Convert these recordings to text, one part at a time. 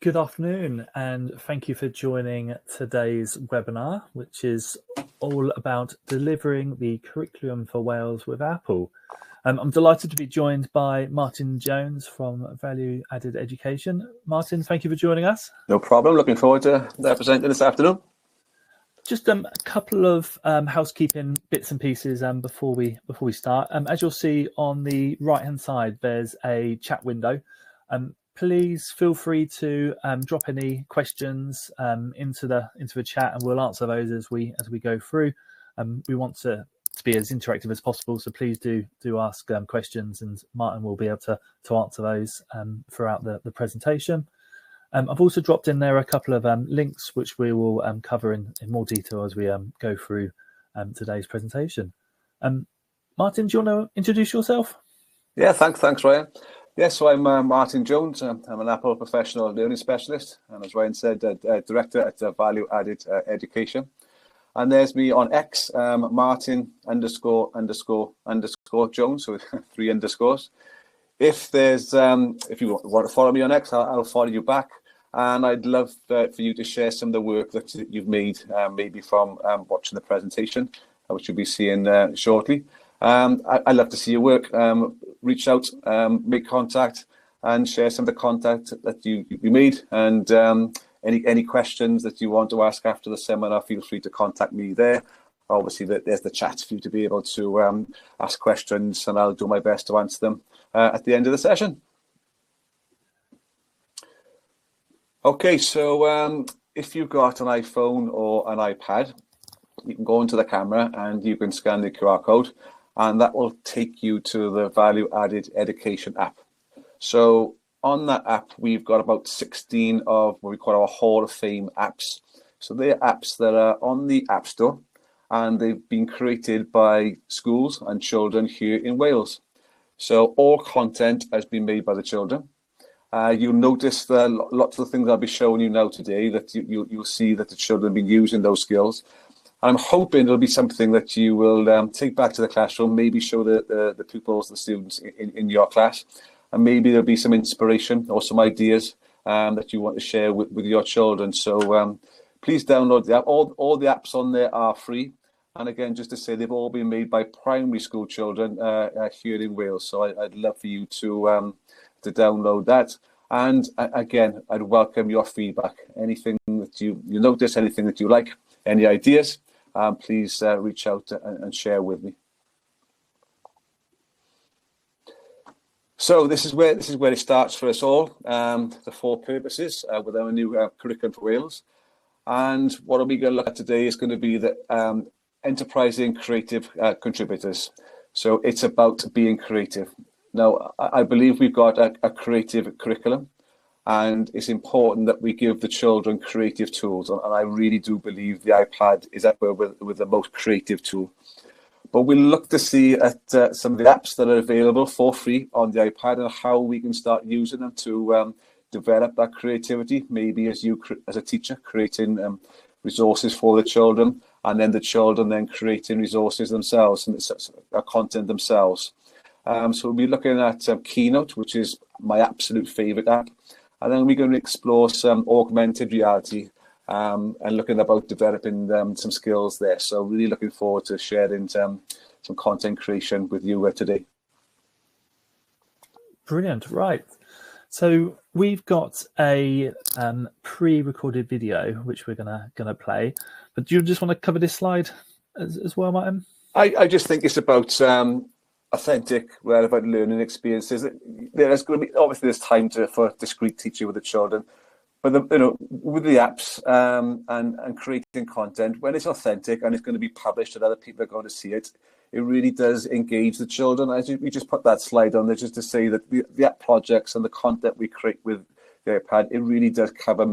Good afternoon, and thank you for joining today's webinar, which is all about delivering the curriculum for Wales with Apple. I'm delighted to be joined by Martin Jones from Value Added Education. Martin, thank you for joining us. No problem. Looking forward to presenting this afternoon. Just a couple of housekeeping bits and pieces before we start. As you'll see on the right-hand side, there's a chat window. Please feel free to drop any questions into the chat, and we'll answer those as we go through. We want to be as interactive as possible, so please do ask questions, and Martin will be able to answer those throughout the presentation. I've also dropped in there a couple of links which we will cover in more detail as we go through today's presentation. Martin, do you want to introduce yourself? Yeah, thanks, Ryan. Yes, so I'm Martin Jones. I'm an Apple professional learning specialist, and as Ryan said, director at Value Added Education. And there's me on X, Martin___Jones, so 3 underscores. If you want to follow me on X, I'll follow you back. And I'd love for you to share some of the work that you've made, maybe from watching the presentation, which you'll be seeing shortly. I'd love to see your work. Reach out, make contact, and share some of the content that you made. And any questions that you want to ask after the seminar, feel free to contact me there. Obviously, there's the chat for you to be able to ask questions, and I'll do my best to answer them at the end of the session. Okay, so if you've got an iPhone or an iPad, you can go into the camera and you can scan the QR code, and that will take you to the Value Added Education app. So on that app, we've got about 16 of what we call our Hall of Fame apps. So they're apps that are on the App Store, and they've been created by schools and children here in Wales. So all content has been made by the children. You'll notice that lots of the things I'll be showing you now today, that you'll see that the children have been using those skills. I'm hoping it'll be something that you will take back to the classroom, maybe show the pupils, the students in your class, and maybe there'll be some inspiration or some ideas that you want to share with your children. So please download the app. All the apps on there are free. And again, just to say, they've all been made by primary school children here in Wales. So I'd love for you to download that. And again, I'd welcome your feedback. Anything that you notice, anything that you like, any ideas, please reach out and share with me. So this is where it starts for us all. The 4 purposes with our new curriculum for Wales. And what are we going to look at today is going to be the enterprising creative contributors. So it's about being creative. Now, I believe we've got a creative curriculum, and it's important that we give the children creative tools. And I really do believe the iPad is up there with the most creative tool. But we'll look to see at some of the apps that are available for free on the iPad and how we can start using them to develop that creativity. Maybe as a teacher, creating resources for the children, and then the children then creating resources themselves and content themselves. So we'll be looking at Keynote, which is my absolute favorite app. And then we're going to explore some augmented reality and looking about developing some skills there. So really looking forward to sharing some content creation with you today. Brilliant. Right. So we've got a pre-recorded video which we're gonna play. But do you just want to cover this slide as well, Martin? I just think it's about authentic, relevant learning experiences. There's going to be, obviously, there's time for discrete teaching with the children, but with the apps and creating content, when it's authentic and it's going to be published and other people are going to see it, it really does engage the children. We just put that slide on there just to say that the app projects and the content we create with the iPad, it really does cover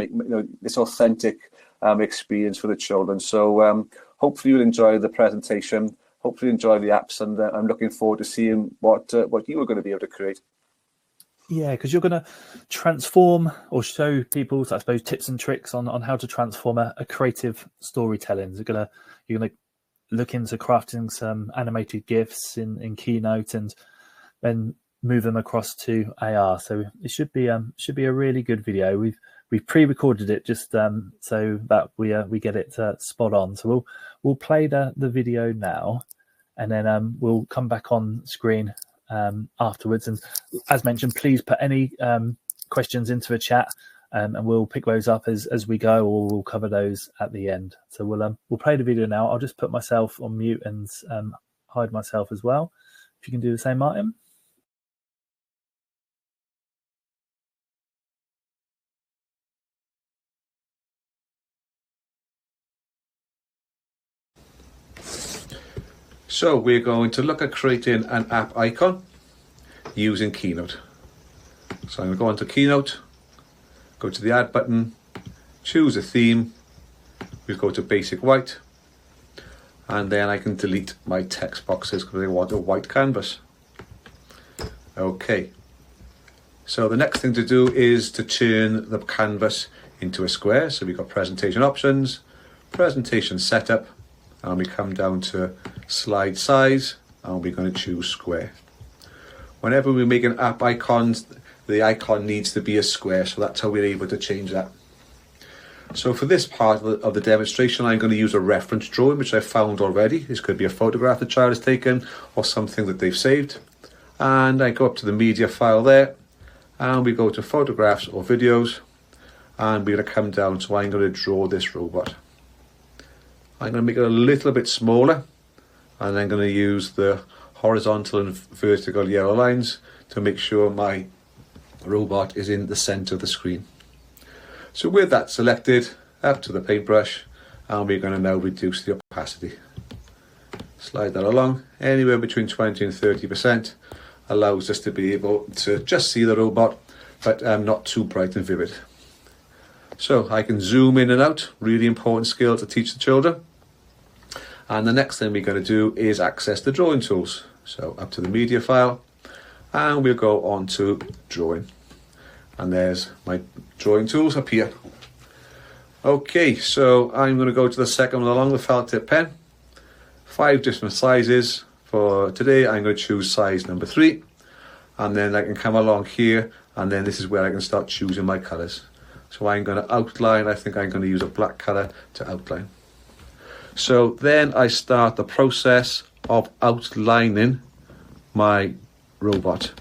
this authentic experience for the children. So hopefully you'll enjoy the presentation. Hopefully enjoy the apps, and I'm looking forward to seeing what you are going to be able to create. Yeah, because you're going to transform or show people, I suppose, tips and tricks on how to transform a creative storytelling. You're going to look into crafting some animated GIFs in Keynote and then move them across to AR. So it should be a really good video. We've we pre-recorded it just so that we get it spot on. So we'll play the video now, and then we'll come back on screen afterwards. And as mentioned, please put any questions into the chat, and we'll pick those up as we go, or we'll cover those at the end. So we'll play the video now. I'll just put myself on mute and hide myself as well. If you can do the same, Martin. So we're going to look at creating an app icon using Keynote. So I'm going to go onto Keynote, go to the add button, choose a theme, we'll go to basic white, and then I can delete my text boxes because I want a white canvas. Okay, so the next thing to do is to turn the canvas into a square. So we've got presentation options, presentation setup, and we come down to slide size, and we're going to choose square. Whenever we make an app icon, the icon needs to be a square, so that's how we're able to change that. So for this part of the demonstration, I'm going to use a reference drawing which I found already. This could be a photograph the child has taken or something that they've saved. And I go up to the media file there, and we go to photographs or videos, and we're going to come down. So I'm going to draw this robot. I'm going to make it a little bit smaller, and I'm going to use the horizontal and vertical yellow lines to make sure my robot is in the center of the screen. So with that selected, up to the paintbrush, and we're going to now reduce the opacity. Slide that along, anywhere between 20 and 30% allows us to be able to just see the robot, but not too bright and vivid. So I can zoom in and out, really important skill to teach the children. And the next thing we're going to do is access the drawing tools. So up to the media file, and we'll go on to drawing. And there's my drawing tools up here. Okay, so I'm going to go to the second one along, the felt tip pen. 5 different sizes. For today, I'm going to choose size number 3. And then I can come along here, and then this is where I can start choosing my colours. So I'm going to outline. I think I'm going to use a black colour to outline. So then I start the process of outlining my robot.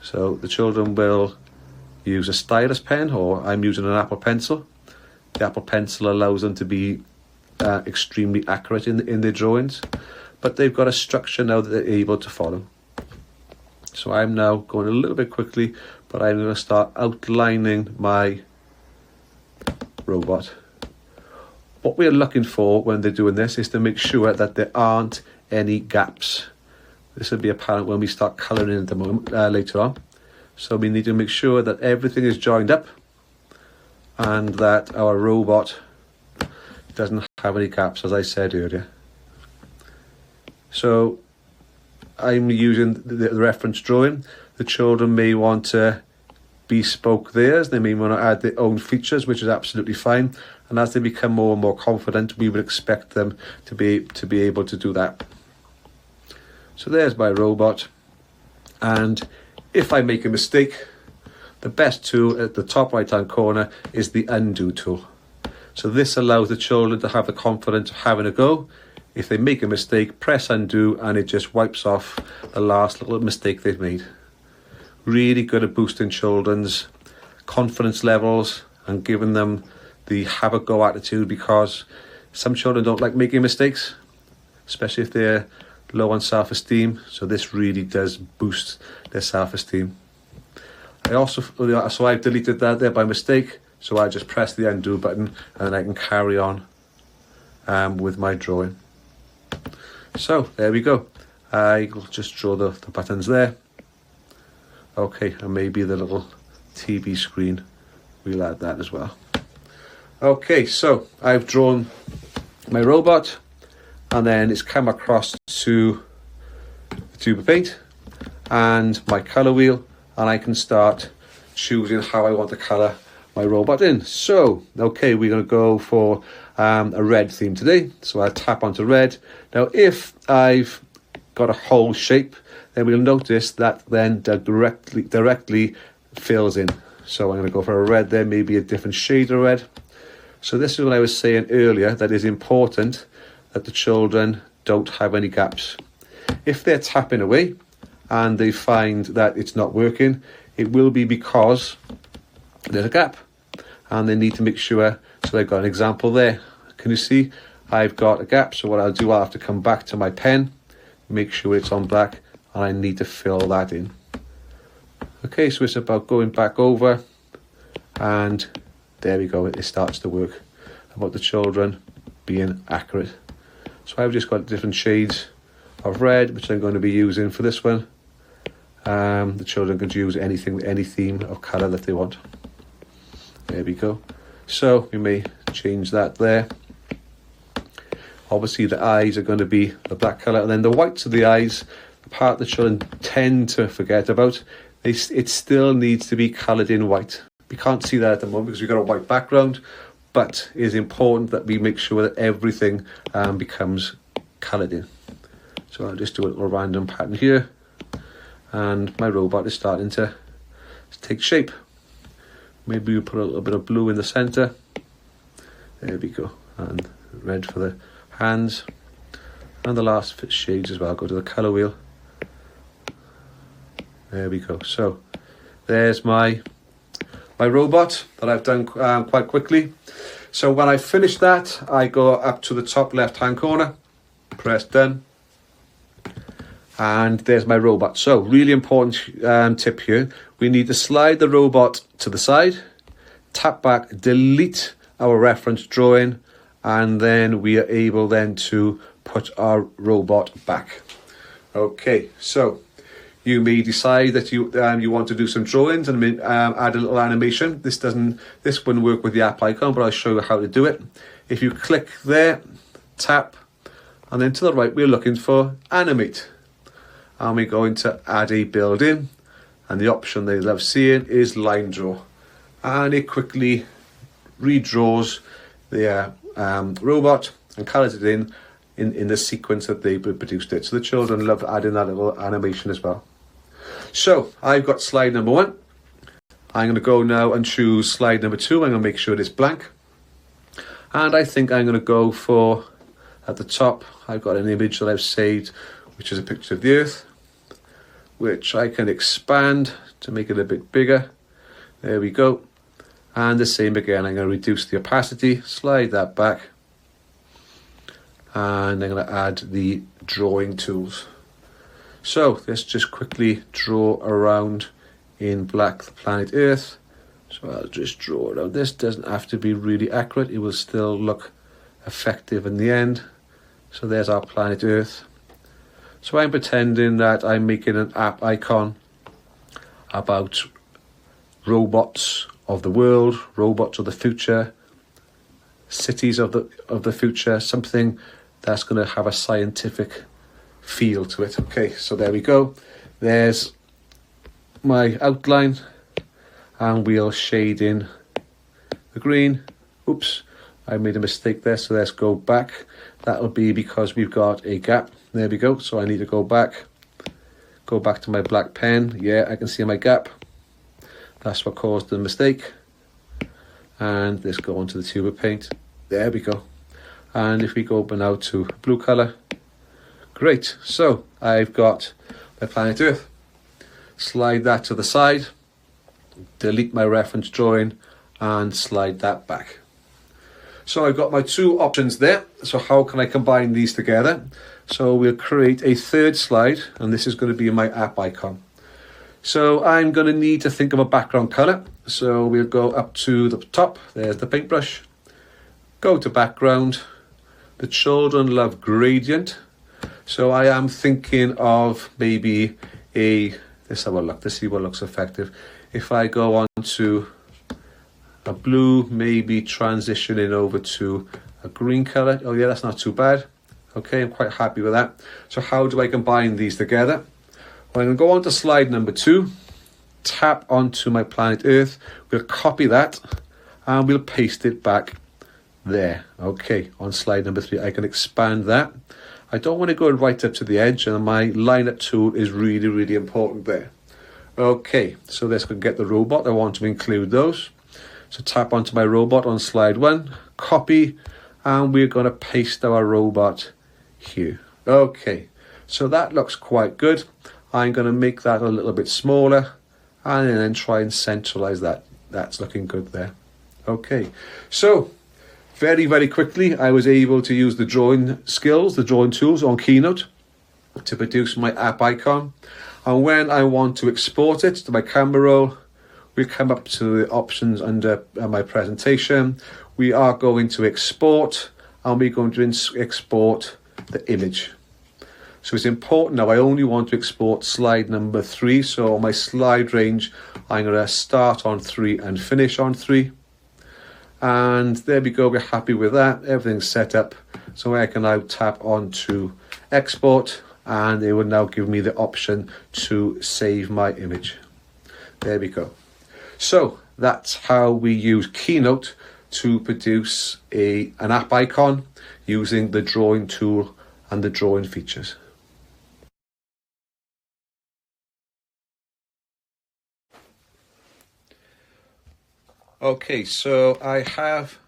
So the children will use a stylus pen, or I'm using an Apple Pencil. The Apple Pencil allows them to be extremely accurate in their drawings, but they've got a structure now that they're able to follow. So I'm now going a little bit quickly, but I'm going to start outlining my robot. What we're looking for when they're doing this is to make sure that there aren't any gaps. This will be apparent when we start colouring at the moment, later on. So we need to make sure that everything is joined up and that our robot doesn't have any gaps, as I said earlier. So I'm using the reference drawing. The children may want to bespoke theirs. They may want to add their own features, which is absolutely fine. And as they become more and more confident, we would expect them to be able to do that. So there's my robot. And if I make a mistake, the best tool at the top right hand corner is the undo tool. So this allows the children to have the confidence of having a go. If they make a mistake, press undo, and it just wipes off the last little mistake they've made. Really good at boosting children's confidence levels and giving them the have a go attitude, because some children don't like making mistakes, especially if they're low on self-esteem. So this really does boost their self-esteem. So I've deleted that there by mistake. So I just press the undo button, and I can carry on with my drawing. So there we go. I will just draw the buttons there. Okay, and maybe the little TV screen, we'll add that as well. Okay, so I've drawn my robot, and then it's come across to the tube of paint and my colour wheel, and I can start choosing how I want to colour my robot in. So, okay, we're going to go for a red theme today. So I'll tap onto red. Now, if I've got a whole shape, then we'll notice that then directly fills in. So I'm going to go for a red there, maybe a different shade of red. So this is what I was saying earlier, that is important that the children don't have any gaps. If they're tapping away and they find that it's not working, it will be because there's a gap and they need to make sure. So I've got an example there. Can you see? I've got a gap. So what I'll do, I'll have to come back to my pen, make sure it's on black, and I need to fill that in. Okay, so it's about going back over, and there we go, it starts to work. About the children being accurate. So I've just got different shades of red, which I'm going to be using for this one. The children can choose anything, any theme of colour that they want. There we go. So we may change that there. Obviously the eyes are going to be the black colour, and then the whites of the eyes, the part the children tend to forget about, it still needs to be coloured in white. We can't see that at the moment because we've got a white background, but it is important that we make sure that everything becomes coloured in. So I'll just do a little random pattern here, and my robot is starting to take shape. Maybe we put a little bit of blue in the centre. There we go, and red for the hands, and the last shades as well. Go to the colour wheel. There we go. So there's my robot that I've done quite quickly. So when I finish that, I go up to the top left hand corner, press done, and there's my robot. So really important tip here, we need to slide the robot to the side, tap back, delete our reference drawing, and then we are able then to put our robot back. Okay, so you may decide that you want to do some drawings and add a little animation. This wouldn't work with the app icon, but I'll show you how to do it. If you click there, tap, and then to the right we're looking for animate, and we're going to add a build-in, and the option they love seeing is line draw, and it quickly redraws the robot and colours it in the sequence that they produced it. So the children love adding that little animation as well. So I've got slide number 1. I'm going to go now and choose slide number 2. I'm going to make sure it's blank. And I think I'm going to go for, at the top, I've got an image that I've saved, which is a picture of the Earth, which I can expand to make it a bit bigger. There we go. And the same again, I'm going to reduce the opacity, slide that back, and I'm going to add the drawing tools. So let's just quickly draw around in black the planet Earth. So I'll just draw around. This doesn't have to be really accurate, it will still look effective in the end. So there's our planet Earth. So I'm pretending that I'm making an app icon about robots of the world, robots of the future, cities of the future, something that's going to have a scientific feel to it. Okay, so there we go. There's my outline, and we'll shade in the green. Oops, I made a mistake there, so let's go back. That'll be because we've got a gap. There we go. So I need to go back to my black pen. Yeah, I can see my gap. That's what caused the mistake. And let's go onto the tube of paint. There we go. And if we go up now to blue color, great. So I've got my planet Earth. Slide that to the side, delete my reference drawing, and slide that back. So I've got my two options there. So how can I combine these together? So we'll create a third slide, and this is going to be my app icon. So I'm going to need to think of a background color. So we'll go up to the top. There's the paintbrush. Go to background. The children love gradient. So I am thinking of maybe let's have a look to see what looks effective. If I go on to a blue, maybe transitioning over to a green color. Oh yeah, that's not too bad. Okay, I'm quite happy with that. So how do I combine these together? Well, I'm going to go on to slide number 2, tap onto my planet Earth. We'll copy that and we'll paste it back there. Okay, on slide number 3, I can expand that. I don't want to go right up to the edge, and my line up tool is really, really important there. Okay, so let's go get the robot. I want to include those. So tap onto my robot on slide 1, copy, and we're going to paste our robot here. Okay, so that looks quite good. I'm going to make that a little bit smaller and then try and centralize that. That's looking good there. Okay, so very, very quickly, I was able to use the drawing skills, the drawing tools on Keynote to produce my app icon. And when I want to export it to my camera roll, we come up to the options under my presentation. We are going to export, and we're going to export the image. So it's important now, I only want to export slide number 3. So on my slide range, I'm going to start on 3 and finish on 3. And there we go, we're happy with that. Everything's set up. So I can now tap on to export, and it will now give me the option to save my image. There we go. So that's how we use Keynote to produce an app icon using the drawing tool and the drawing features. Okay, so I have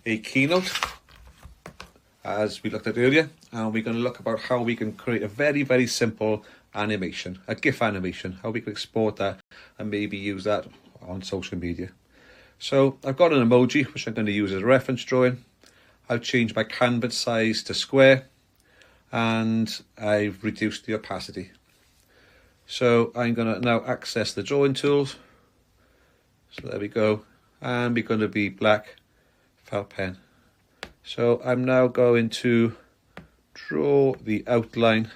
a Keynote, as we looked at earlier, and we're going to look about how we can create a very, very simple animation, a GIF animation, how we can export that and maybe use that on social media. So I've got an emoji, which I'm going to use as a reference drawing. I've changed my canvas size to square, and I've reduced the opacity. So I'm going to now access the drawing tools. So there we go, and we're going to be black felt pen. So I'm now going to draw the outline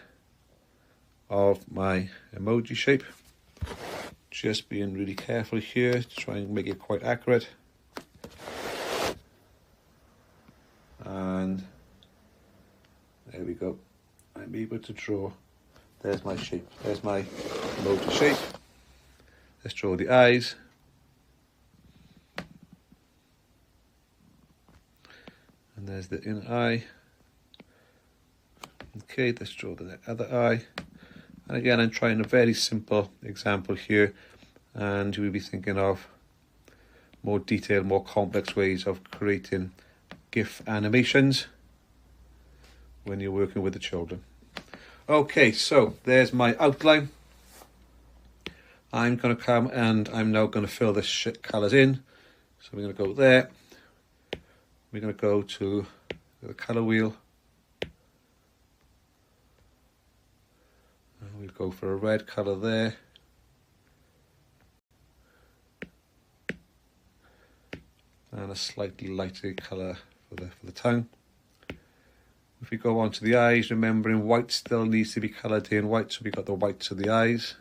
of my emoji shape. Just being really careful here to try and make it quite accurate. And there we go. I'm able to draw. There's my shape. There's my emoji shape. Let's draw the eyes. And there's the inner eye. Okay, let's draw the other eye. And again, I'm trying a very simple example here, and we'll be thinking of more detailed, more complex ways of creating GIF animations when you're working with the children. Okay, so there's my outline. I'm going to come and I'm now going to fill the colours in. So we're going to go there. We're going to go to the colour wheel. And we'll go for a red colour there. And a slightly lighter colour for the tongue. If we go on to the eyes, remembering white still needs to be coloured in white, so we've got the whites of the eyes.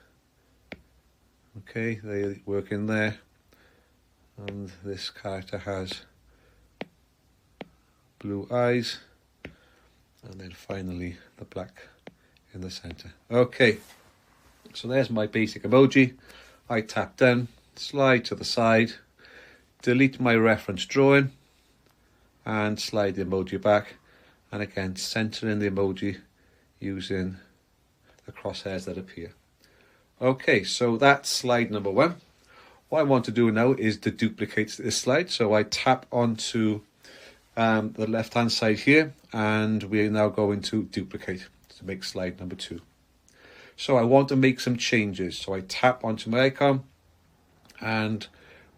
Okay, they work in there. And this character has blue eyes, and then finally the black in the center. Okay, so there's my basic emoji. I tap down, slide to the side, delete my reference drawing, and slide the emoji back, and again center in the emoji using the crosshairs that appear. Okay, so that's slide number 1. What I want to do now is to duplicate this slide, so I tap onto the left hand side here, and we're now going to duplicate to make slide number 2. So I want to make some changes, so I tap onto my icon, and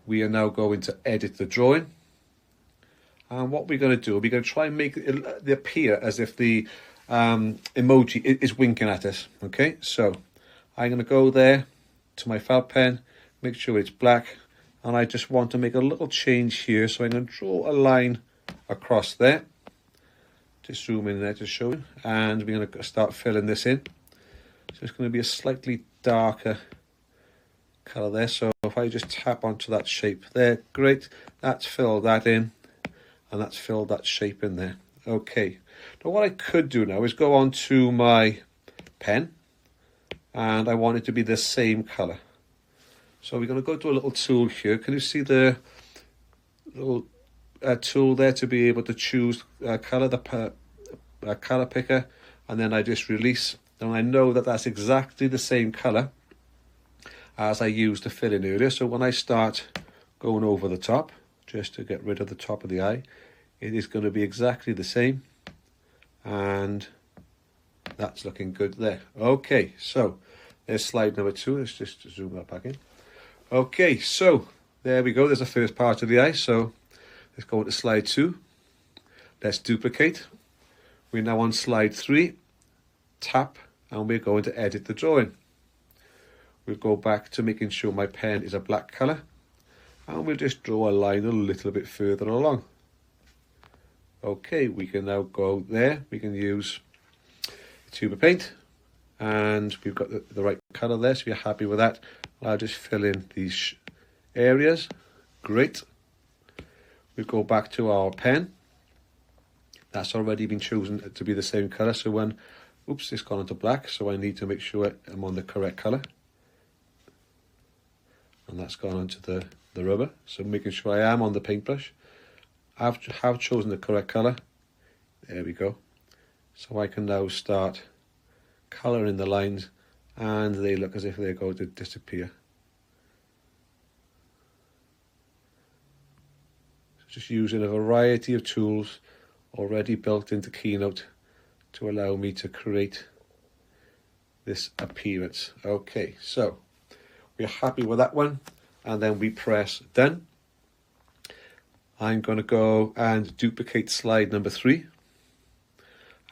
we are now going to edit the drawing. And what we're going to do, we're going to try and make it appear as if the emoji is winking at us. Okay, so I'm going to go there to my felt pen, make sure it's black, and I just want to make a little change here, so I'm going to draw a line across there. Just zoom in there to show you, and we're going to start filling this in. So it's going to be a slightly darker colour there. So if I just tap onto that shape there, great, that's filled that in, and that's filled that shape in there. Okay, now what I could do now is go on to my pen, and I want it to be the same colour. So we're going to go to a little tool here. Can you see the little tool there to be able to choose colour, the colour picker, and then I just release, and I know that that's exactly the same colour as I used to fill in earlier. So when I start going over the top, just to get rid of the top of the eye, it is going to be exactly the same. And that's looking good there. Okay, so there's slide number 2. Let's just zoom that back in. Okay, so there we go. There's the first part of the eye. So let's go to slide 2. Let's duplicate. We're now on slide 3. Tap, and we're going to edit the drawing. We'll go back to making sure my pen is a black colour, and we'll just draw a line a little bit further along. Okay, we can now go there. We can use a tube of paint, and we've got the right colour there, so we're happy with that. I'll just fill in these areas. Great. We'll go back to our pen. That's already been chosen to be the same colour, so when, oops, it's gone into black, so I need to make sure I'm on the correct colour. And that's gone onto the rubber, so making sure I am on the paintbrush. I have chosen the correct colour. There we go. So I can now start colouring the lines, and they look as if they're going to disappear. So just using a variety of tools already built into Keynote to allow me to create this appearance. Okay, so we're happy with that one, and then we press done. I'm going to go and duplicate slide number 3,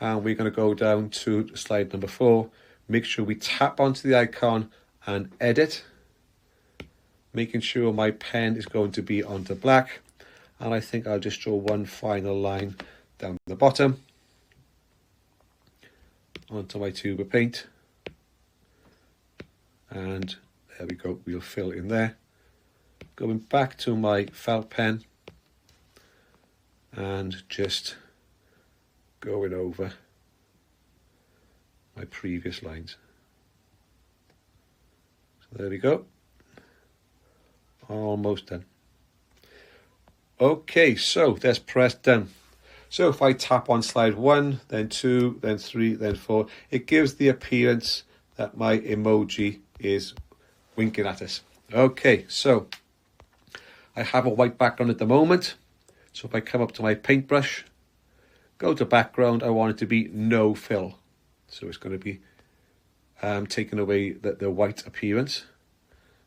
and we're going to go down to slide number 4. Make sure we tap onto the icon and edit, making sure my pen is going to be onto black, and I think I'll just draw one final line down the bottom onto my tube of paint, and there we go, we'll fill in there. Going back to my felt pen and just going over my previous lines. So there we go. Almost done. Okay, so let's press done. So if I tap on slide 1, then 2, then 3, then 4, it gives the appearance that my emoji is winking at us. Okay, so I have a white background at the moment. So if I come up to my paintbrush, go to background, I want it to be no fill. So it's going to be taking away the white appearance,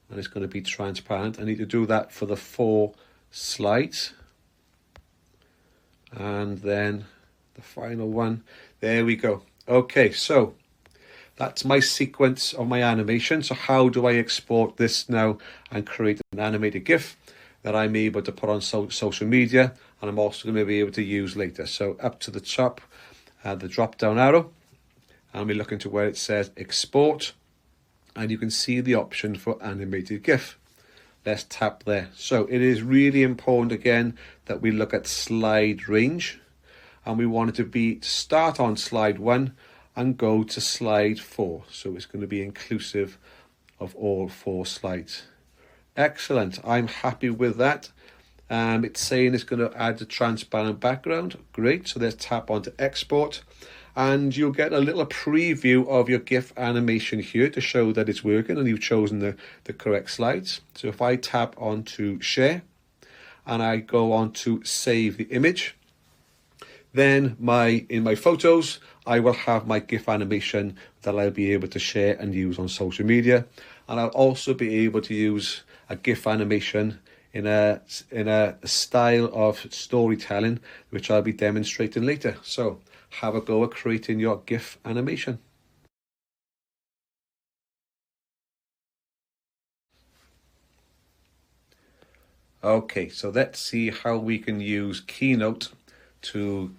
and it's going to be transparent. I need to do that for the 4 slides. And then the final one, there we go. Okay, so that's my sequence of my animation. So how do I export this now and create an animated GIF that I'm able to put on social media, and I'm also going to be able to use later? So up to the top, the drop down arrow, and we're looking to where it says export, and you can see the option for animated GIF. Let's tap there. So it is really important again that we look at slide range, and we want it to be start on slide 1 and go to slide 4. So it's going to be inclusive of all 4 slides. Excellent. I'm happy with that. It's saying it's going to add a transparent background. Great. So let's tap onto export, and you'll get a little preview of your GIF animation here to show that it's working and you've chosen the correct slides. So if I tap onto share and I go on to save the image, then in my photos, I will have my GIF animation that I'll be able to share and use on social media. And I'll also be able to use a GIF animation in a style of storytelling, which I'll be demonstrating later. So have a go at creating your GIF animation. Okay, so let's see how we can use Keynote to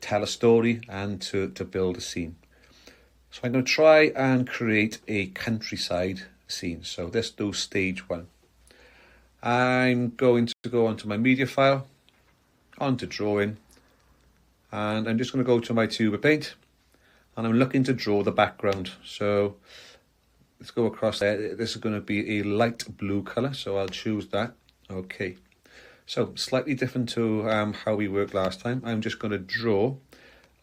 tell a story and to build a scene. So I'm going to try and create a countryside scene. So let's do stage 1. I'm going to go onto my media file, onto drawing, and I'm just going to go to my tube of paint, and I'm looking to draw the background. So let's go across there. This is going to be a light blue colour, so I'll choose that. Okay, so slightly different to how we worked last time. I'm just going to draw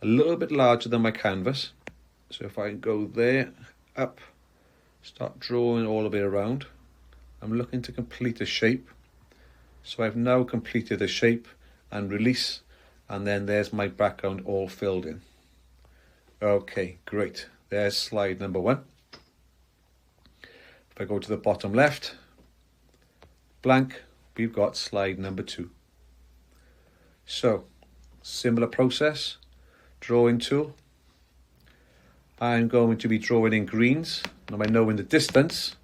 a little bit larger than my canvas. So if I go there, up, start drawing all the way around. I'm looking to complete a shape. So I've now completed the shape and release, and then there's my background all filled in. Okay, great. There's slide number 1. If I go to the bottom left, blank, we've got slide number 2. So, similar process, drawing tool. I'm going to be drawing in greens. Now I know in the distance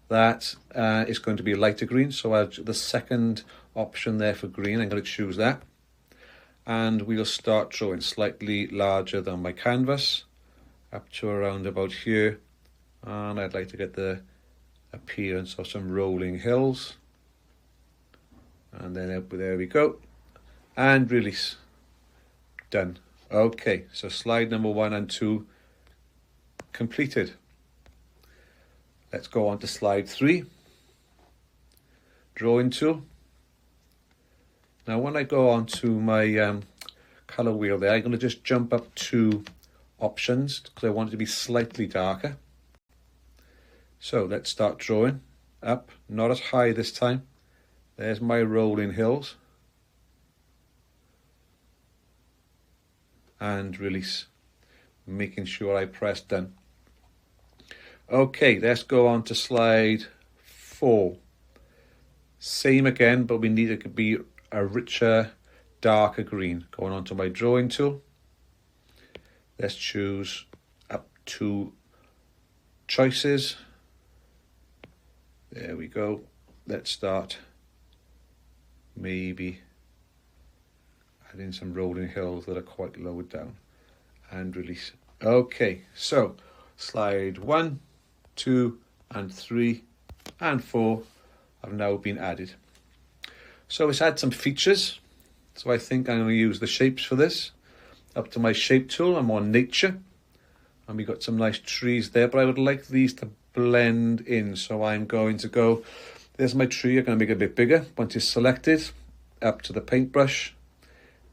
that it's going to be lighter green, so the second option there for green, I'm going to choose that. And we'll start drawing slightly larger than my canvas, up to around about here. And I'd like to get the appearance of some rolling hills. And then there we go. And release. Done. Okay, so slide number 1 and 2 completed. Let's go on to slide 3. Drawing tool. Now when I go on to my color wheel there, I'm going to just jump up 2 options because I want it to be slightly darker. So let's start drawing up, not as high this time. There's my rolling hills. And release, making sure I press done. Okay, let's go on to slide 4. Same again, but we need it to be a richer, darker green. Going on to my drawing tool. Let's choose up 2 choices. There we go. Let's start maybe adding some rolling hills that are quite lowered down and release. Okay, so slide 1, 2 and 3 and 4 have now been added. So it's had some features. So I think I'm going to use the shapes for this. Up to my shape tool, I'm on nature. And we got some nice trees there, but I would like these to blend in. So I'm going to go, there's my tree, I'm going to make it a bit bigger. Once it's selected, up to the paintbrush,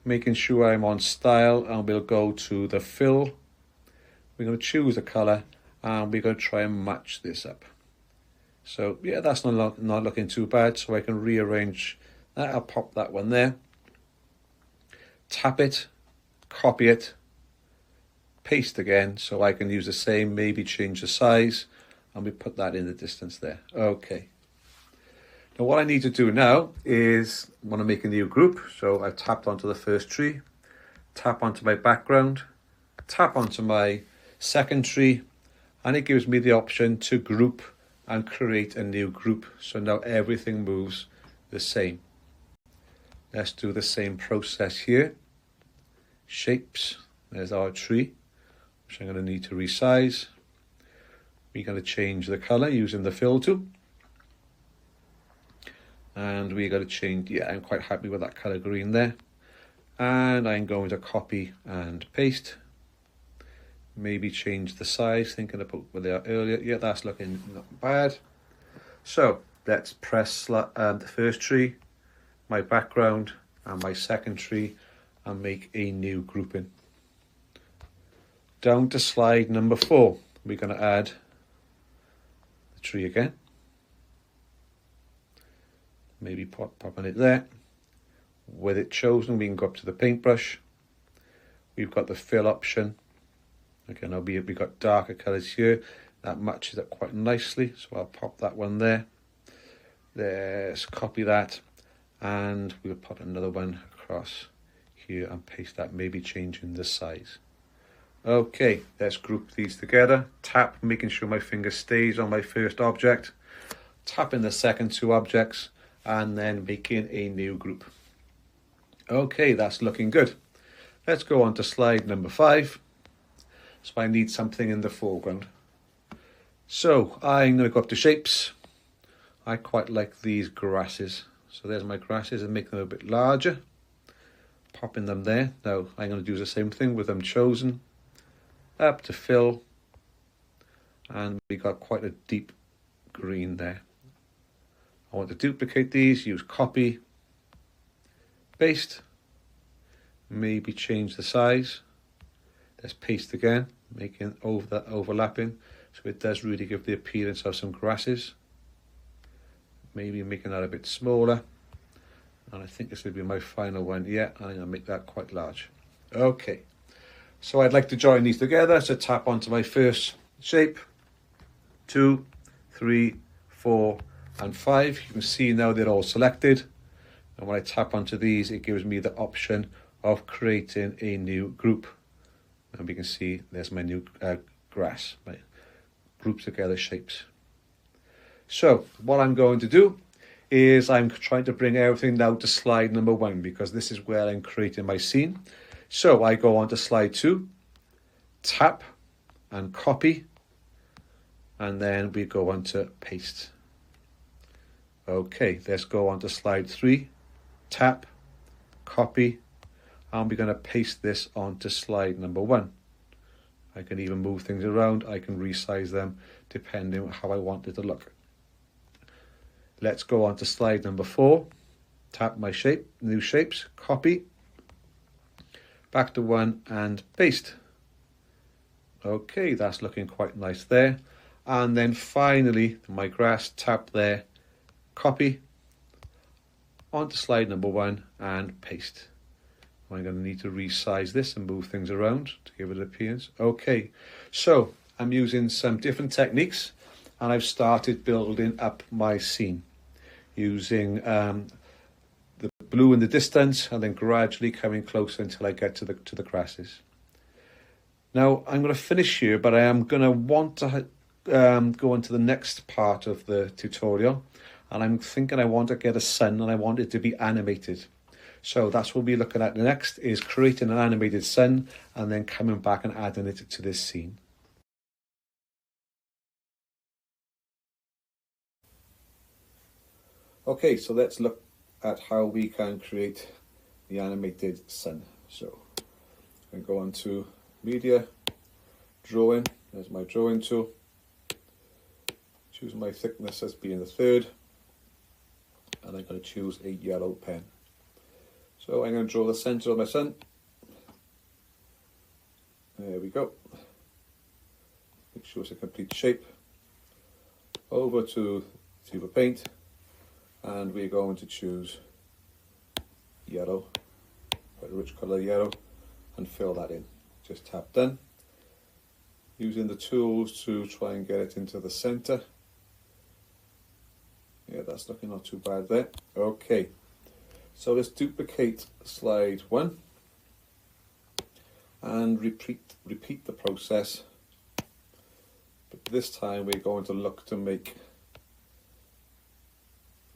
making sure I'm on style, and we'll go to the fill. We're going to choose a color and we're going to try and match this up. So yeah, that's not looking too bad. So I can rearrange that. I'll pop that one there. Tap it, copy it, paste again, so I can use the same, maybe change the size, and we put that in the distance there. Okay. Now what I need to do now is I want to make a new group. So I've tapped onto the first tree, tap onto my background, tap onto my second tree, and it gives me the option to group and create a new group. So now everything moves the same. Let's do the same process here. Shapes, there's our tree, which I'm going to need to resize. We're going to change the color using the fill tool. And we're going to change, yeah, I'm quite happy with that color green there. And I'm going to copy and paste. Maybe change the size, thinking about where they are earlier. Yeah, that's looking not bad. So let's press the first tree, my background, and my second tree, and make a new grouping. Down to slide number 4, we're going to add the tree again. Maybe popping it there. With it chosen, we can go up to the paintbrush. We've got the fill option. Again, we've got darker colours here. That matches up quite nicely, so I'll pop that one there. Let's copy that, and we'll put another one across here and paste that, maybe changing the size. Okay, let's group these together. Tap, making sure my finger stays on my first object. Tapping the second 2 objects, and then making a new group. Okay, that's looking good. Let's go on to slide number 5. So I need something in the foreground. So I'm going to go up to shapes. I quite like these grasses. So there's my grasses, and make them a bit larger. Popping them there. Now I'm going to do the same thing with them chosen. Up to fill. And we got quite a deep green there. I want to duplicate these, use copy, paste, maybe change the size. Let's paste again, making that overlapping, so it does really give the appearance of some grasses. maybe making that a bit smaller. And I think this will be my final one. Yeah, I'm going to make that quite large. Okay, so I'd like to join these together. So tap onto my first shape, 2, 3, 4, and 5. You can see now they're all selected. And when I tap onto these, it gives me the option of creating a new group. And we can see there's my new grass, my group together shapes. So what I'm going to do is I'm trying to bring everything now to slide number 1, because this is where I'm creating my scene. So I go on to slide 2, tap and copy, and then we go on to paste. Okay, let's go on to slide 3, tap, copy, and we're going to paste this onto slide number 1. I can even move things around. I can resize them depending on how I want it to look. Let's go on to slide number 4, tap my shape, new shapes, copy, back to 1 and paste. Okay, that's looking quite nice there. And then finally, my grass, tap there, copy, onto slide number 1 and paste. I'm going to need to resize this and move things around to give it appearance. Okay, so I'm using some different techniques, and I've started building up my scene using the blue in the distance, and then gradually coming closer until I get to the grasses. Now I'm going to finish here, but I am going to want to go into the next part of the tutorial, and I'm thinking I want to get a sun, and I want it to be animated. So that's what we'll be looking at next, is creating an animated sun and then coming back and adding it to this scene. Okay, so let's look at how we can create the animated sun. So I go on to media, drawing, there's my drawing tool. Choose my thickness as being the 3rd, and I'm going to choose a yellow pen. So I'm going to draw the center of my sun. There we go. Make sure it's a complete shape. Over to Silver Paint, and we're going to choose yellow, quite a rich colour yellow, and fill that in. Just tap done. Using the tools to try and get it into the center. Yeah, that's looking not too bad there. Okay, so let's duplicate slide 1 and repeat the process, but this time we're going to look to make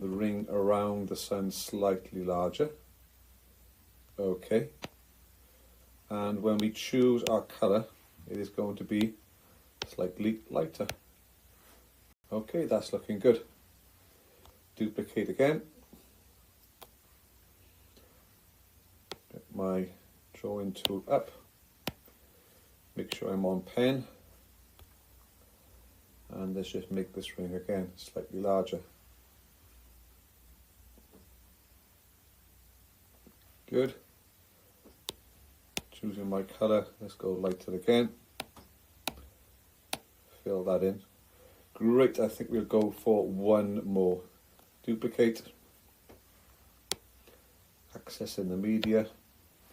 the ring around the sun slightly larger. Okay, and when we choose our color, it is going to be slightly lighter. Okay, that's looking good. Duplicate again. Get my drawing tool up. Make sure I'm on pen. And let's just make this ring again slightly larger. Good. Choosing my color, let's go lighter again. Fill that in. Great, I think we'll go for one more. Duplicate. Accessing the media,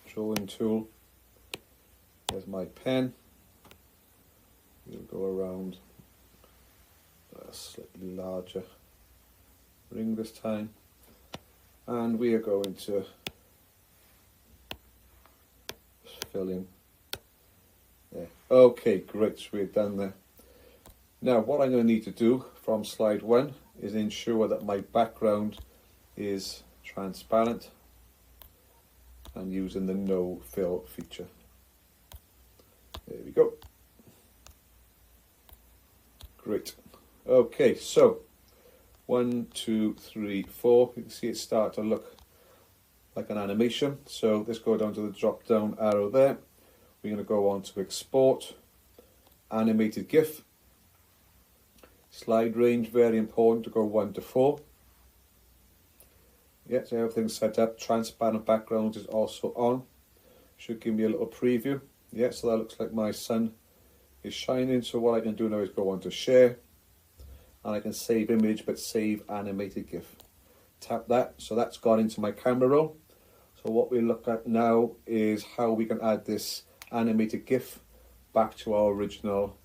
drawing tool. There's my pen. We'll go around a slightly larger ring this time. And we are going to fill in there. Okay, great, so we're done there. Now what I'm going to need to do from slide 1 is ensure that my background is transparent, and using the no fill feature. There we go. Great. Okay, so 1, 2, 3, 4. You can see it start to look like an animation. So let's go down to the drop down arrow there. We're going to go on to export, animated GIF. Slide range, very important to go 1 to 4. Yeah, so everything's set up. Transparent background is also on. Should give me a little preview. Yeah, so that looks like my sun is shining. So what I can do now is go on to share, and I can save image, but save animated GIF. Tap that, so that's gone into my camera roll. So what we look at now is how we can add this animated GIF back to our original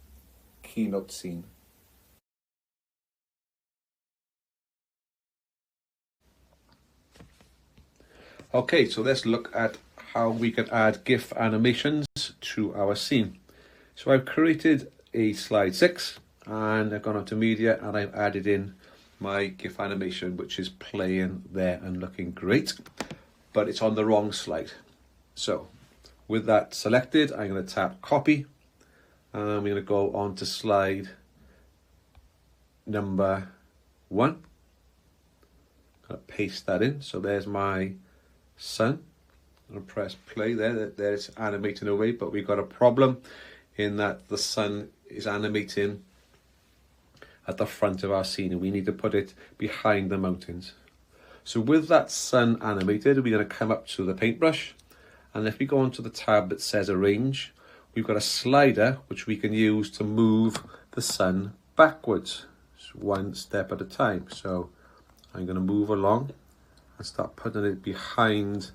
Keynote scene. Okay, so let's look at how we can add GIF animations to our scene. So I've created a slide 6 and I've gone on to media and I've added in my GIF animation, which is playing there and looking great, but it's on the wrong slide. So with that selected, I'm going to tap copy and I'm going to go on to slide number 1. I'm going to paste that in. So there's my sun. I'm going to press play there. There it's animating away, but we've got a problem in that the sun is animating at the front of our scene and we need to put it behind the mountains. So with that sun animated, we're going to come up to the paintbrush, and if we go onto the tab that says arrange, we've got a slider which we can use to move the sun backwards, one step at a time. So I'm going to move along and start putting it behind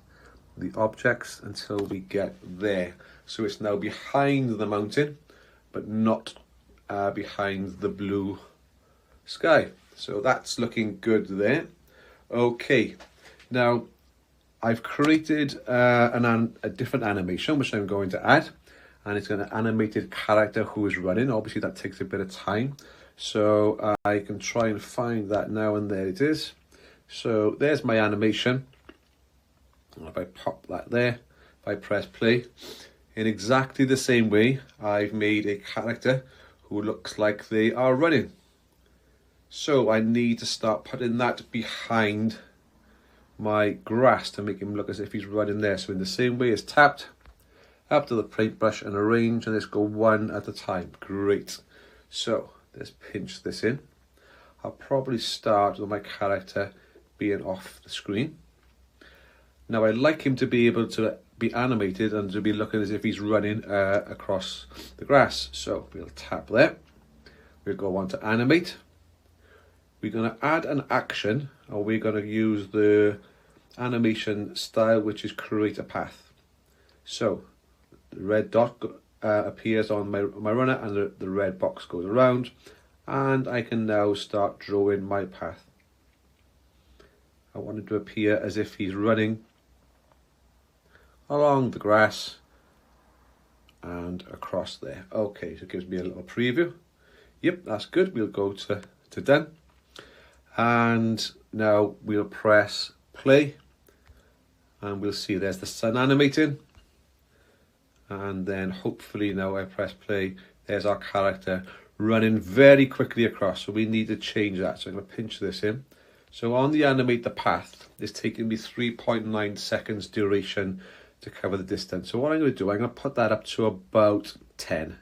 the objects until we get there. So it's now behind the mountain, but not behind the blue sky. So that's looking good there. Okay, now I've created a different animation which I'm going to add, and it's an animated character who is running. Obviously that takes a bit of time, so I can try and find that now, and there it is. So there's my animation. If I pop that there, if I press play, in exactly the same way I've made a character who looks like they are running. So I need to start putting that behind my grass to make him look as if he's running there. So in the same way as tapped, up to the paintbrush and arrange, and let's go one at a time. Great. So let's pinch this in. I'll probably start with my character being off the screen. Now I'd like him to be able to be animated and to be looking as if he's running across the grass. So we'll tap there. We'll go on to animate. We're going to add an action, or we're going to use the animation style, which is create a path. So the red dot appears on my runner, and the red box goes around, and I can now start drawing my path. I want it to appear as if he's running along the grass and across there. Okay, so it gives me a little preview. Yep, that's good. We'll go to done. And now we'll press play, and we'll see there's the sun animating. And then hopefully now I press play, there's our character running very quickly across. So we need to change that. So I'm going to pinch this in. So on the animate the path, it's taking me 3.9 seconds duration to cover the distance. So what I'm going to do, I'm going to put that up to about 10.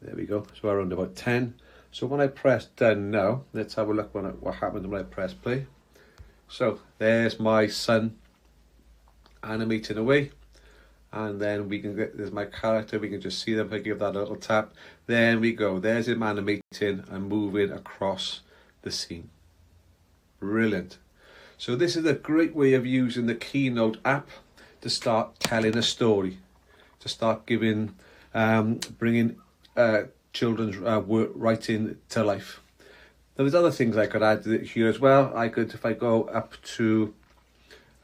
There we go. So around about 10. So when I press done now, let's have a look what happens when I press play. So there's my sun animating away, and then we can get, there's my character, we can just see them. If I give that a little tap, there we go. There's him animating and moving across the scene. Brilliant. So this is a great way of using the Keynote app to start telling a story, to start giving, bringing children's writing to life. Now there's other things I could add here as well. I could, if I go up to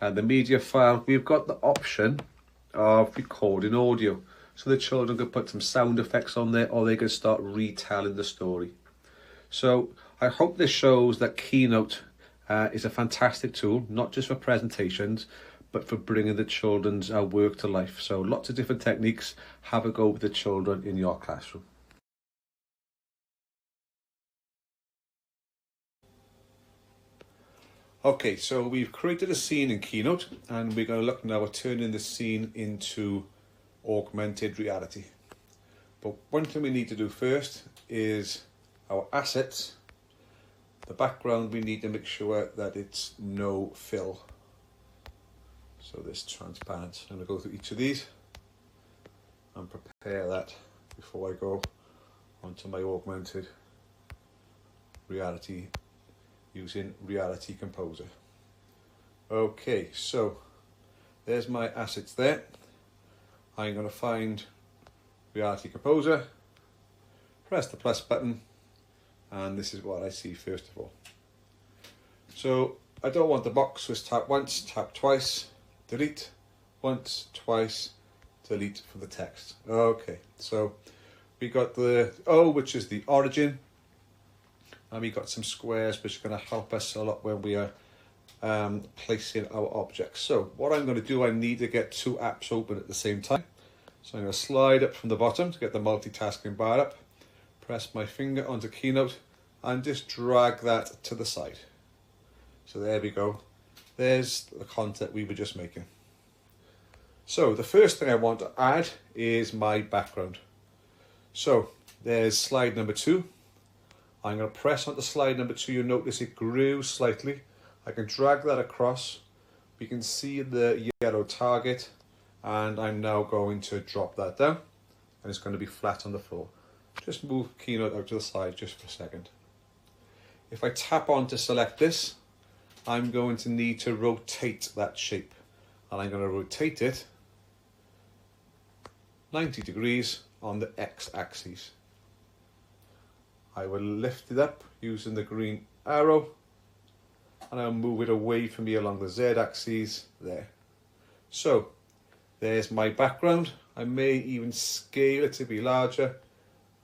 the media file, we've got the option of recording audio. So the children could put some sound effects on there, or they could start retelling the story. So I hope this shows that Keynote is a fantastic tool, not just for presentations, but for bringing the children's work to life. So lots of different techniques. Have a go with the children in your classroom. Okay, so we've created a scene in Keynote, and we're going to look now at turning the scene into augmented reality. But one thing we need to do first is our assets. The background, we need to make sure that it's no fill. So this transparent. I'm going to go through each of these and prepare that before I go onto my augmented reality using Reality Composer. Okay, so there's my assets there. I'm going to find Reality Composer, press the plus button, and this is what I see first of all. So I don't want the box, so it's tap once, tap twice, delete, once, twice, delete for the text. Okay, so we got the O, which is the origin, and we got some squares which are going to help us a lot when we are placing our objects. So what I'm going to do, I need to get two apps open at the same time. So I'm going to slide up from the bottom to get the multitasking bar up, press my finger onto Keynote and just drag that to the side. So there we go. There's the content we were just making. So the first thing I want to add is my background. So there's slide number 2. I'm going to press onto slide number 2. You'll notice it grew slightly. I can drag that across. We can see the yellow target, and I'm now going to drop that down, and it's going to be flat on the floor. Just move Keynote out to the side just for a second. If I tap on to select this, I'm going to need to rotate that shape, and I'm going to rotate it 90 degrees on the x-axis. I will lift it up using the green arrow, and I'll move it away from me along the z-axis there. So there's my background. I may even scale it to be larger,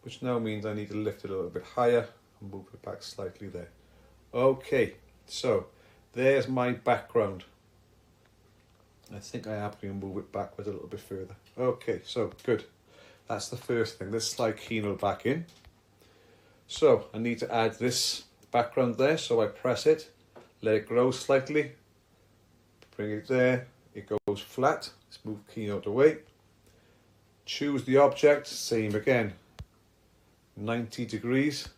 which now means I need to lift it a little bit higher and move it back slightly there. Okay, so there's my background. I think I am going to move it backwards a little bit further. Okay, so good. That's the first thing. Let's slide Keynote back in. So I need to add this background there. So I press it, let it grow slightly, bring it there. It goes flat. Let's move Keynote away. Choose the object, same again. 90 degrees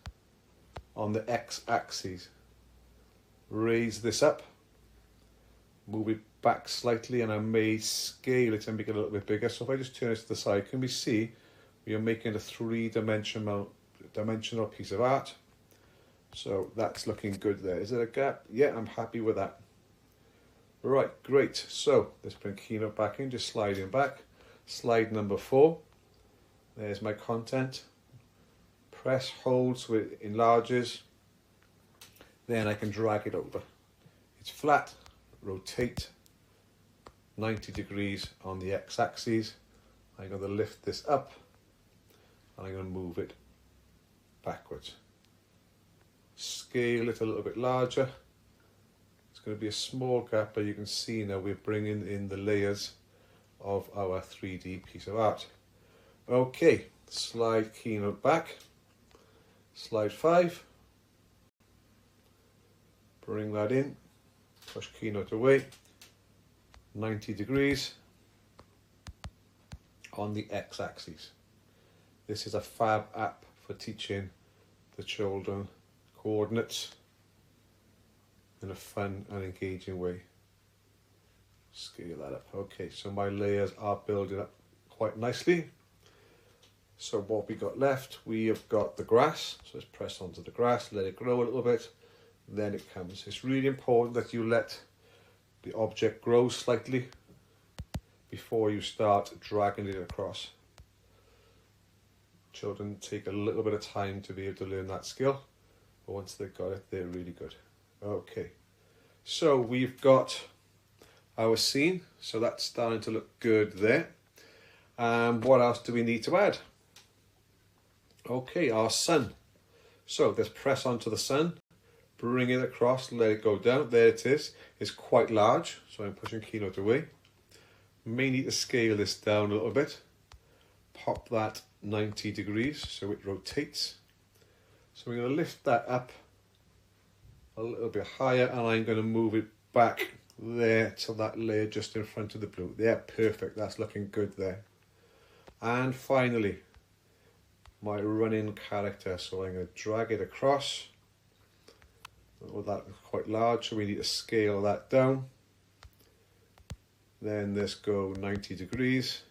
on the x-axis. Raise this up, move it back slightly, and I may scale it and make it a little bit bigger. So if I just turn it to the side, can we see we are making a three-dimensional piece of art? So that's looking good there. Is there a gap? Yeah, I'm happy with that. Right, great. So let's bring Keynote back in, just sliding back. Slide number 4. There's my content. Press, hold so it enlarges. Then I can drag it over. It's flat, rotate 90 degrees on the x-axis. I'm going to lift this up and I'm going to move it backwards. Scale it a little bit larger. It's going to be a small gap, but you can see now we're bringing in the layers of our 3D piece of art. Okay, slide Keynote back. Slide 5. Bring that in. Push Keynote away. 90 degrees on the x-axis. This is a fab app for teaching the children coordinates in a fun and engaging way. Scale that up. Okay, so my layers are building up quite nicely. So what we got left, we have got the grass. So let's press onto the grass, let it grow a little bit, then it comes. It's really important that you let the object grow slightly before you start dragging it across. Children take a little bit of time to be able to learn that skill, but once they've got it, they're really good. Okay, so we've got our scene, so that's starting to look good there. What else do we need to add? Okay, our sun. So let's press onto the sun, bring it across, let it go down. There it is. It's quite large, so I'm pushing Keynote away. May need to scale this down a little bit. Pop that 90 degrees so it rotates. So we're going to lift that up a little bit higher, and I'm going to move it back there to that layer just in front of the blue. Yeah, perfect. That's looking good there. And finally, my running character. So I'm going to drag it across. Oh, that's quite large, so we need to scale that down. Then let's go 90 degrees.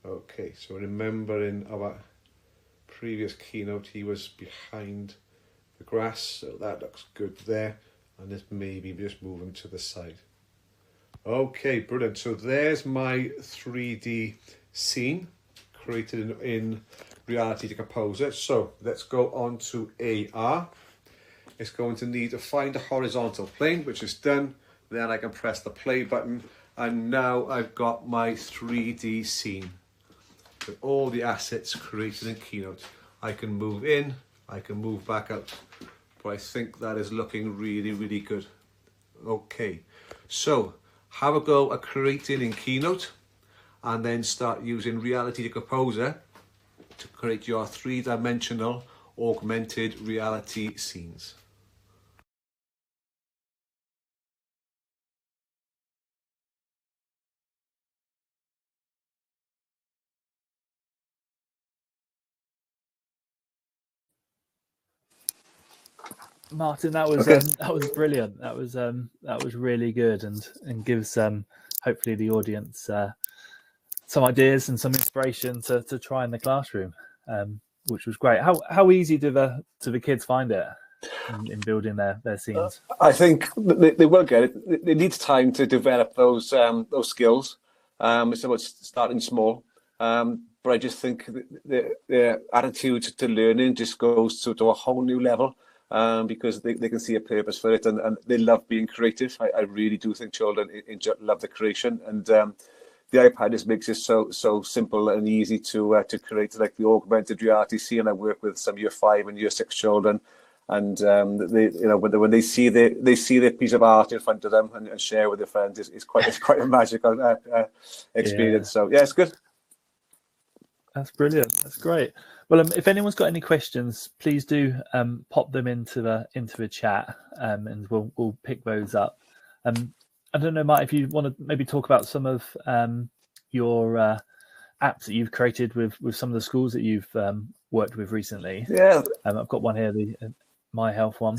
Okay, so remember in our previous Keynote, he was behind the grass, so that looks good there. And this maybe just move them to the side. Okay, brilliant. So there's my 3D scene created in Reality Decomposer. So let's go on to AR. It's going to need to find a horizontal plane, which is done. Then I can press the play button, and now I've got my 3D scene with all the assets created in Keynote. I can move in, I can move back out, but I think that is looking really, really good. Okay, so have a go at creating in Keynote, and then start using Reality Decomposer to create your three-dimensional augmented reality scenes. Martin, that was Okay. that was brilliant. That was really good, and gives hopefully the audience some ideas and some inspiration to try in the classroom, which was great. How easy do the kids find it in building their scenes? I think they will get it. It needs time to develop those skills. It's about starting small. But I just think their attitude to learning just goes to a whole new level, because they can see a purpose for it, and they love being creative. I really do think children love the creation, and the iPad just makes it so simple and easy to create, like the augmented reality scene. I work with some Year 5 and Year 6 children, and they, when they see their piece of art in front of them and share with their friends, it's quite a magical experience. So yeah, it's good. That's brilliant. That's great. Well, if anyone's got any questions, please do pop them into the chat, and we'll pick those up. I don't know, Mike, if you want to maybe talk about some of your apps that you've created with some of the schools that you've worked with recently. Yeah, I've got one here, the My Health one.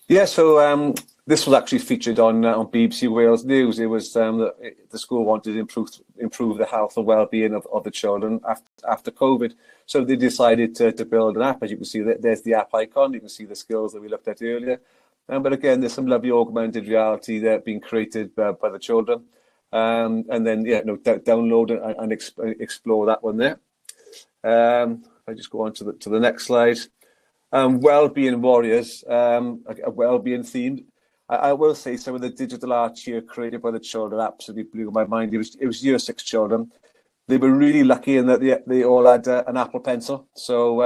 Yeah, so this was actually featured on BBC Wales News. It was the school wanted to improve the health and well-being of the children after COVID. So they decided to build an app. As you can see, there's the app icon. You can see the skills that we looked at earlier. But again, there's some lovely augmented reality that being created by the children. And then, download and explore that one there. If I just go on to the next slide. Well-being warriors, a well-being themed. I will say some of the digital art here created by the children absolutely blew my mind. It was Year 6 children. They were really lucky in that they all had an Apple Pencil. So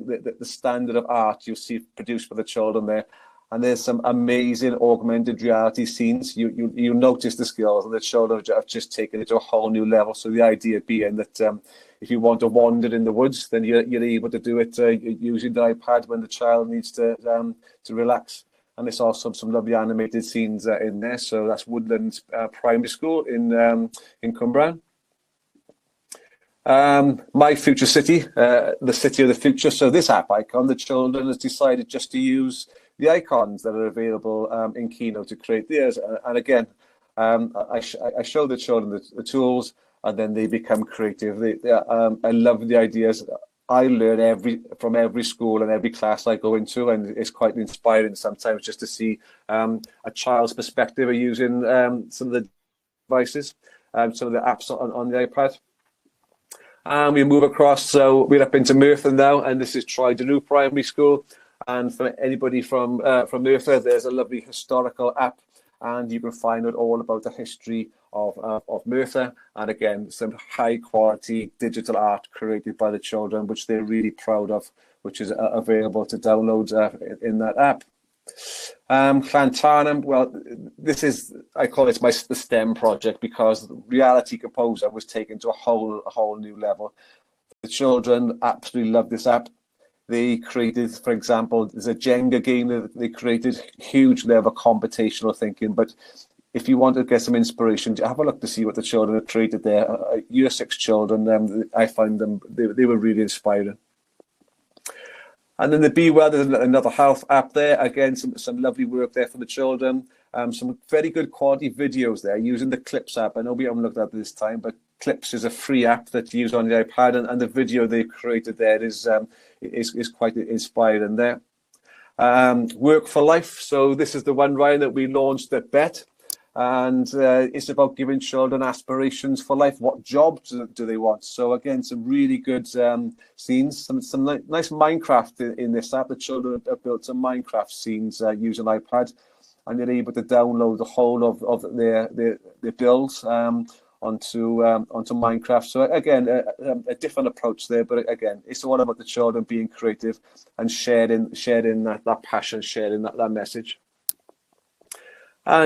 the standard of art you see produced by the children there. And there's some amazing augmented reality scenes. You notice the skills, and the children have just taken it to a whole new level. So the idea being that if you want to wander in the woods, then you're able to do it using the iPad when the child needs to relax. And there's also some lovely animated scenes in there. So that's Woodlands Primary School in Cwmbran. My Future City, the city of the future. So this app icon, the children has decided just to use the icons that are available in Keynote to create theirs. And again, I show the children the tools, and then they become creative. I love the ideas. I learn from every school and every class I go into, and it's quite inspiring sometimes just to see a child's perspective of using some of the devices, some of the apps on the iPad. We move across, so we're up into Merthyr now, and this is Troedonw Primary School. And for anybody from Merthyr, there's a lovely historical app, and you can find out all about the history of Merthyr, and again, some high quality digital art created by the children, which they're really proud of, which is available to download in that app. Llantarnam, well, this is, I call it the STEM project, because Reality Composer was taken to a whole new level. The children absolutely love this app. They created, for example, there's a Jenga game that they created, huge level of computational thinking. But if you want to get some inspiration, have a look to see what the children have created there. Year 6 children, I find them, they were really inspiring. And then the Be Well, there's another health app there. Again, some lovely work there for the children. Some very good quality videos there using the Clips app. I know we haven't looked at this time, but Clips is a free app that you use on the iPad, and the video they created there is quite inspiring there. Work for life. So this is the one, Ryan, that we launched at BET. And it's about giving children aspirations for life. What jobs do they want? So again, some really good scenes, some nice Minecraft in this app. The children have built some Minecraft scenes using iPad, and they're able to download the whole of their builds onto Minecraft. So again, a different approach there, but again, it's all about the children being creative and sharing that passion, sharing that message.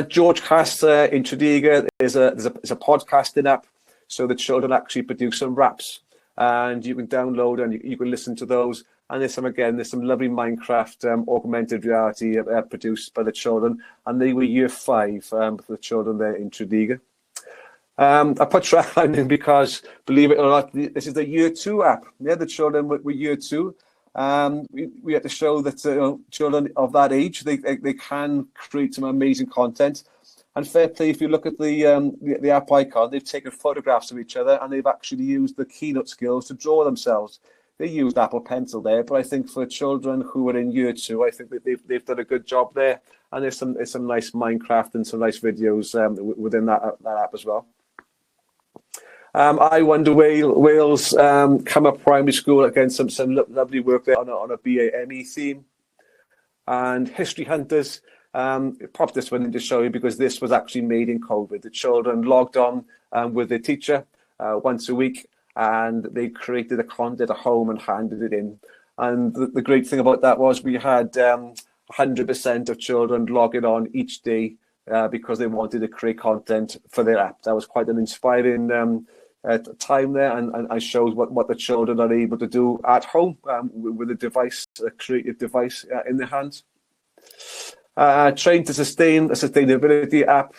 George Castor in Tredegar, there's a podcasting app, so the children actually produce some raps, and you can download and you can listen to those. And there's some lovely Minecraft augmented reality produced by the children, and they were year 5 for the children there in Tredegar. I put Trackline in because, believe it or not, this is the year 2 app. Yeah, the children were year 2. We had to show that children of that age, they can create some amazing content. And fair play, if you look at the app icon, they've taken photographs of each other and they've actually used the Keynote skills to draw themselves. They used Apple Pencil there, but I think for children who are in year 2, I think that they've done a good job there. And there's some nice Minecraft and some nice videos within that app as well. I Wonder Wales come up primary school, again some lovely work there on a BAME theme. And History Hunters, pop this one in to show you because this was actually made in COVID. The children logged on with their teacher once a week, and they created the content at home and handed it in. And the great thing about that was we had 100% of children logging on each day because they wanted to create content for their app. That was quite an inspiring time there, and shows what the children are able to do at home with a creative device in their hands. Train to Sustain, a sustainability app,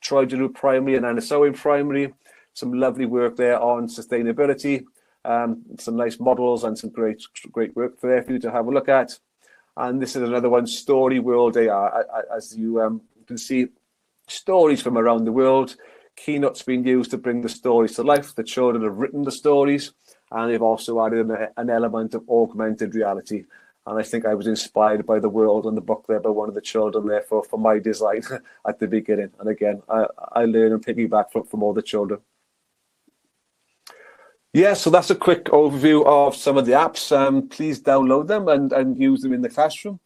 Troy Primary and Anasowen Primary. Some lovely work there on sustainability, some nice models and some great work for you to have a look at. And this is another one, Story World AR. As you can see, stories from around the world. Keynote's been used to bring the stories to life. The children have written the stories, and they've also added an element of augmented reality. And I think I was inspired by the world and the book there by one of the children there for my design at the beginning. And again, I learn and piggyback from all the children. Yeah, so that's a quick overview of some of the apps. Please download them and use them in the classroom.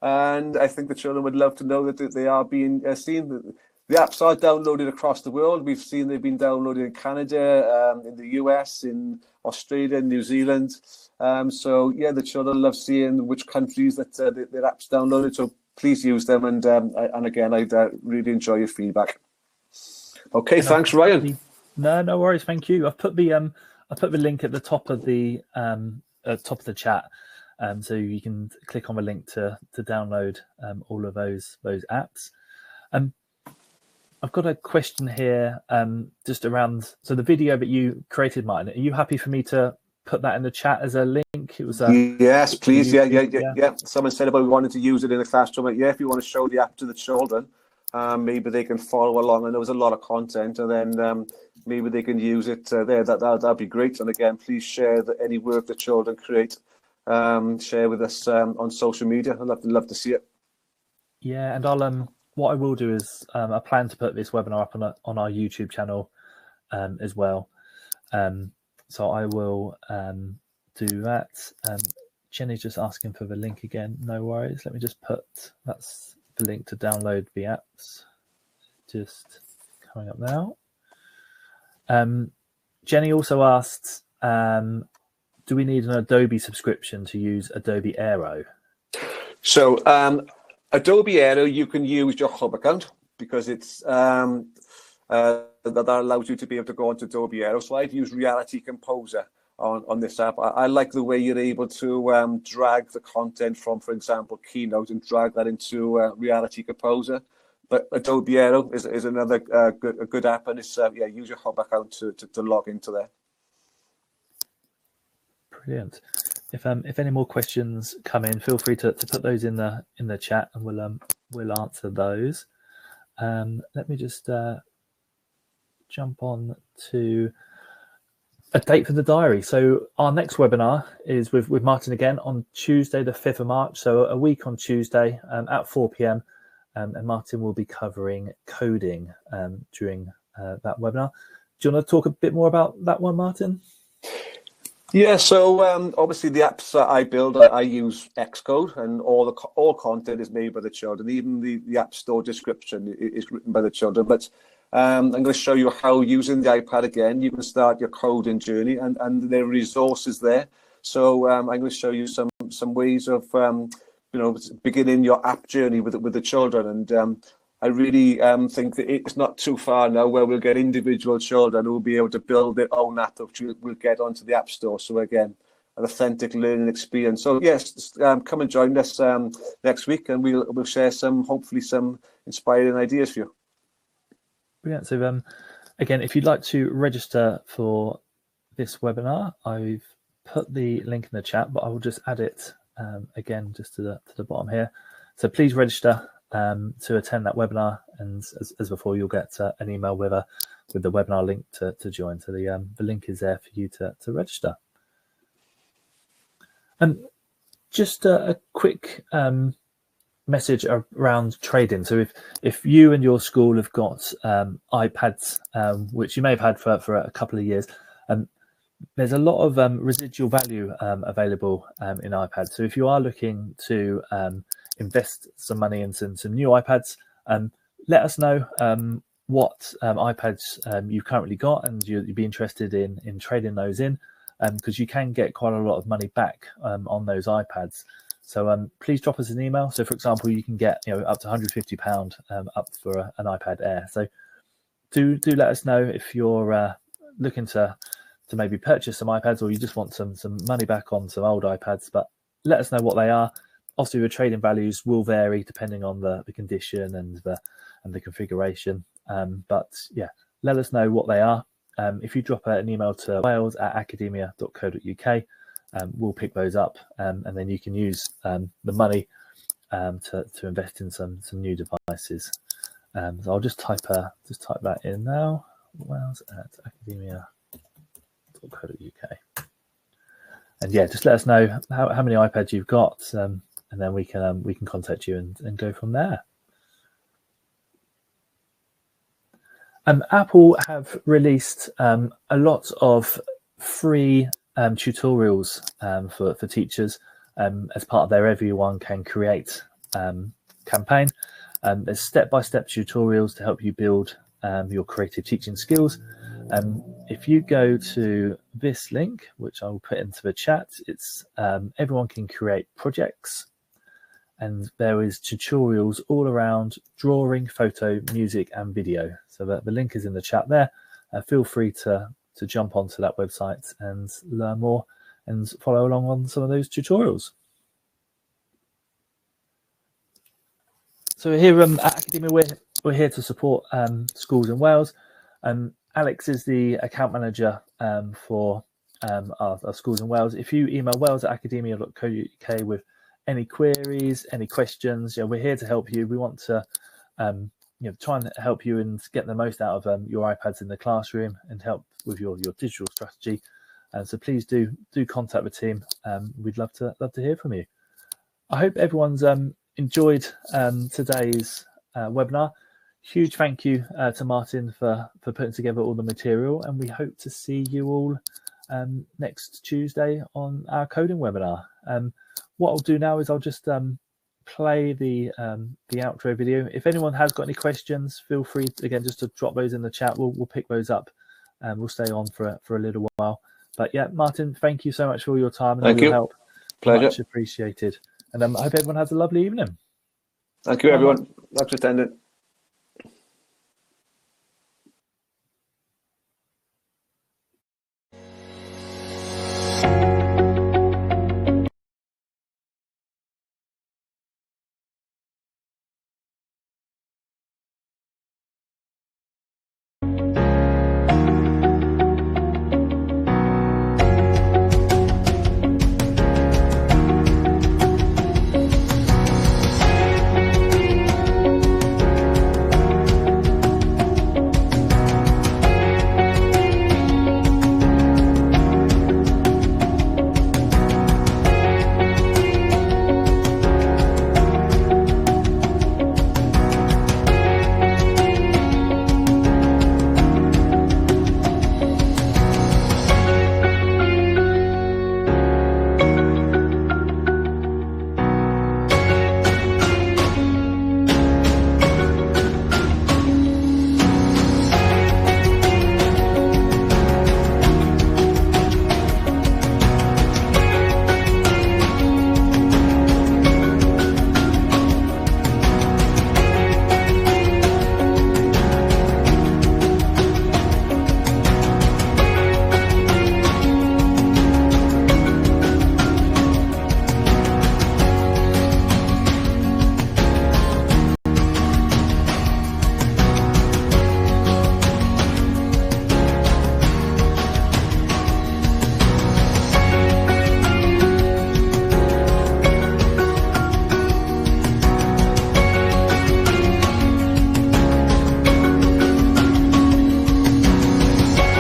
And I think the children would love to know that they are being seen. The apps are downloaded across the world. We've seen they've been downloaded in Canada, in the US, in Australia, New Zealand. So yeah, the children love seeing which countries that their apps downloaded. So please use them. And again, I'd really enjoy your feedback. Okay, thanks, Ryan. No worries. Thank you. I've put the link at the top of the chat, so you can click on the link to download all of those apps. I've got a question here, just around the video that you created, Martin. Are you happy for me to put that in the chat as a link? It was yes, please. Yeah. Someone said about we wanted to use it in the classroom. Yeah, if you want to show the app to the children, maybe they can follow along. And there was a lot of content, and then maybe they can use it there. That'd be great. And again, please share any work the children create. Share with us on social media. I'd love to see it. Yeah, and I'll what I will do is I plan to put this webinar up on our YouTube channel as well. So I will do that. Jenny's just asking for the link again. No worries. Let me just that's the link to download the apps. Just coming up now. Jenny also asked, do we need an Adobe subscription to use Adobe Aero? So Adobe Aero, you can use your Hub account because it's that allows you to be able to go onto Adobe Aero. So I've used Reality Composer on this app. I like the way you're able to drag the content from, for example, Keynote and drag that into Reality Composer. But Adobe Aero is another good app, and it's use your Hub account to log into there. Brilliant. If any more questions come in, feel free to put those in the chat, and we'll answer those. Let me just jump on to a date for the diary. So our next webinar is with Martin again on Tuesday, the 5th of March. So a week on Tuesday at 4 p.m. And Martin will be covering coding during that webinar. Do you want to talk a bit more about that one, Martin? Yeah, so obviously the apps that I build, I use Xcode, and all content is made by the children. Even the App Store description is written by the children. But I'm going to show you how, using the iPad again, you can start your coding journey, and there are resources there. So I'm going to show you some ways of beginning your app journey with the children. And I really think that it's not too far now where we'll get individual children who will be able to build their own app, which will get onto the App Store. So again, an authentic learning experience. So yes, come and join us next week, and we'll share hopefully some inspiring ideas for you. Brilliant. So again, if you'd like to register for this webinar, I've put the link in the chat, but I will just add it again just to the bottom here. So please register to attend that webinar, and as before, you'll get an email with the webinar link to join. So the link is there for you to register. And just a quick message around trading. So if you and your school have got iPads, which you may have had for a couple of years, there's a lot of residual value available in iPads. So if you are looking to invest some money into some new iPads, let us know what iPads you've currently got, and you'd be interested in trading those in, because you can get quite a lot of money back on those iPads. So please drop us an email. So for example, you can get up to £150 up for an iPad Air. So do let us know if you're looking to maybe purchase some iPads, or you just want some money back on some old iPads. But let us know what they are. Obviously, the trading values will vary depending on the condition and the configuration. But yeah, let us know what they are. If you drop an email to wales@academia.co.uk, we'll pick those up, and then you can use the money to invest in some new devices. So I'll just type that in now. wales@academia.co.uk, and yeah, just let us know how many iPads you've got, and then we can contact you and go from there. Apple have released a lot of free tutorials for teachers as part of their Everyone Can Create campaign. There's step-by-step tutorials to help you build your creative teaching skills. If you go to this link, which I will put into the chat, it's Everyone Can Create projects. And there is tutorials all around drawing, photo, music, and video. So the link is in the chat there. Feel free to jump onto that website and learn more and follow along on some of those tutorials. So here at Academia, we're here to support schools in Wales. Alex is the account manager for our schools in Wales. If you email wales@academia.co.uk with any queries, any questions, we're here to help you. We want to try and help you and get the most out of your iPads in the classroom and help with your digital strategy. So please do contact the team. We'd love to hear from you. I hope everyone's enjoyed today's webinar. Huge thank you to Martin for putting together all the material, and we hope to see you all next Tuesday on our coding webinar. What I'll do now is I'll just play the outro video. If anyone has got any questions, feel free again just to drop those in the chat. We'll pick those up, and we'll stay on for a little while. But yeah, Martin, thank you so much for all your time and all your help. Pleasure. Much appreciated. And I hope everyone has a lovely evening. Thank you, everyone. Thanks for attending.